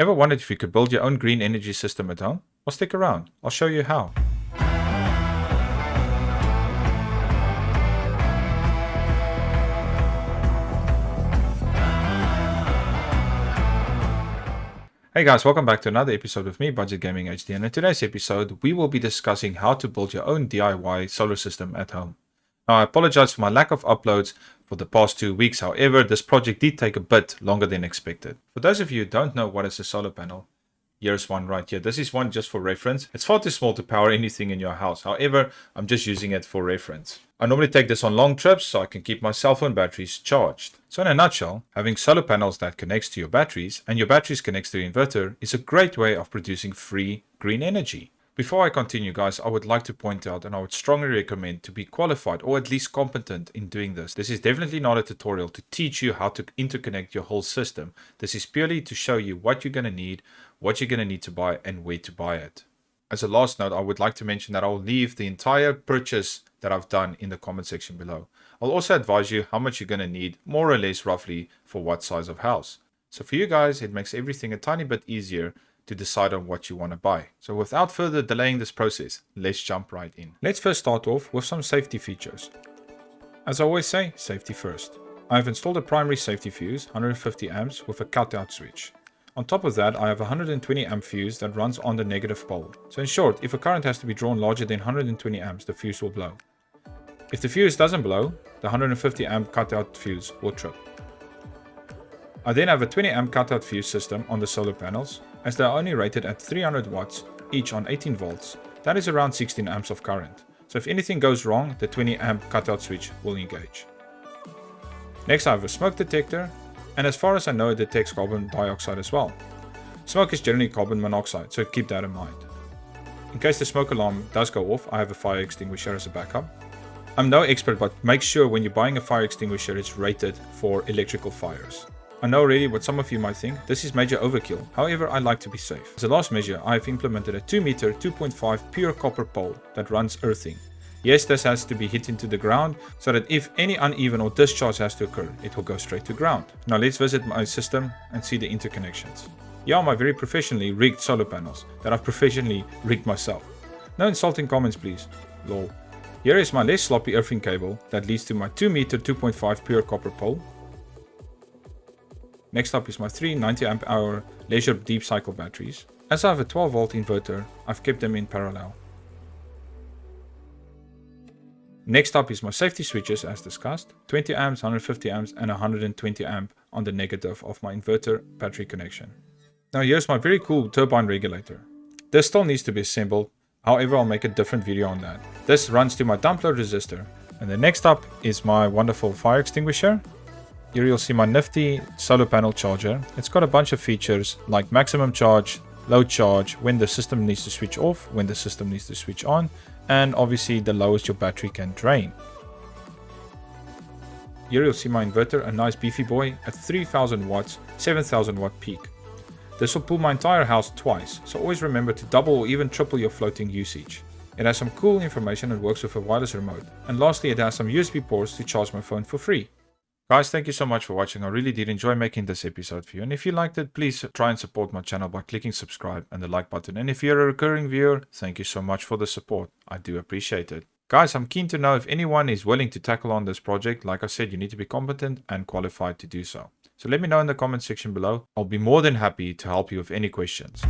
Ever wondered if you could build your own green energy system at home? Well, stick around. I'll show you how. Hey guys, welcome back to another episode of me, Budget Gaming HD, and in today's episode we will be discussing how to build your own DIY solar system at home. Now I apologize for my lack of uploads for the past 2 weeks, however this project did take a bit longer than expected. For those of you who don't know what is a solar panel, here's one right here. This is one just for reference. It's far too small to power anything in your house, however I'm just using it for reference. I normally take this on long trips so I can keep my cell phone batteries charged. So in a nutshell, having solar panels that connects to your batteries and your batteries connects to your inverter is a great way of producing free green energy. Before I continue guys, I would like to point out and I would strongly recommend to be qualified or at least competent in doing this. This is definitely not a tutorial to teach you how to interconnect your whole system. This is purely to show you what you're going to need, what you're going to need to buy and where to buy it. As a last note, I would like to mention that I'll leave the entire purchase that I've done in the comment section below. I'll also advise you how much you're going to need, more or less roughly, for what size of house. So for you guys, it makes everything a tiny bit easier to decide on what you want to buy. So without further delaying this process, let's jump right in. Let's first start off with some safety features. As I always say, safety first. I have installed a primary safety fuse, 150 amps with a cutout switch. On top of that, I have a 120 amp fuse that runs on the negative pole. So in short, if a current has to be drawn larger than 120 amps, the fuse will blow. If the fuse doesn't blow, the 150 amp cutout fuse will trip. I then have a 20 amp cutout fuse system on the solar panels, as they are only rated at 300 watts each on 18 volts. That is around 16 amps of current. So if anything goes wrong, the 20 amp cutout switch will engage. Next I have a smoke detector, and as far as I know it detects carbon dioxide as well. Smoke is generally carbon monoxide, so keep that in mind. In case the smoke alarm does go off, I have a fire extinguisher as a backup. I'm no expert, but make sure when you're buying a fire extinguisher it's rated for electrical fires. I know already what some of you might think, this is major overkill, however I like to be safe. As a last measure, I have implemented a 2 meter 2.5 pure copper pole that runs earthing. Yes, this has to be hit into the ground, so that if any uneven or discharge has to occur, it will go straight to ground. Now let's visit my system and see the interconnections. Here are my very professionally rigged solar panels that I've professionally rigged myself. No insulting comments please, lol. Here is my less sloppy earthing cable that leads to my 2 meter 2.5 pure copper pole. Next up is my 3 90 amp hour leisure deep cycle batteries. As I have a 12 volt inverter, I've kept them in parallel. Next up is my safety switches as discussed, 20 amps, 150 amps and 120 amp on the negative of my inverter battery connection. Now here's my very cool turbine regulator. This still needs to be assembled, however I'll make a different video on that. This runs to my dump load resistor. And then next up is my wonderful fire extinguisher. Here you'll see my nifty solar panel charger. It's got a bunch of features like maximum charge, low charge, when the system needs to switch off, when the system needs to switch on, and obviously the lowest your battery can drain. Here you'll see my inverter, a nice beefy boy at 3000 watts, 7000 watt peak. This will pull my entire house twice, so always remember to double or even triple your floating usage. It has some cool information and works with a wireless remote. And lastly, it has some USB ports to charge my phone for free. Guys, thank you so much for watching. I really did enjoy making this episode for you. And if you liked it, please try and support my channel by clicking subscribe and the like button. And if you're a recurring viewer, thank you so much for the support. I do appreciate it. Guys, I'm keen to know if anyone is willing to tackle on this project. Like I said, you need to be competent and qualified to do so. So let me know in the comment section below. I'll be more than happy to help you with any questions.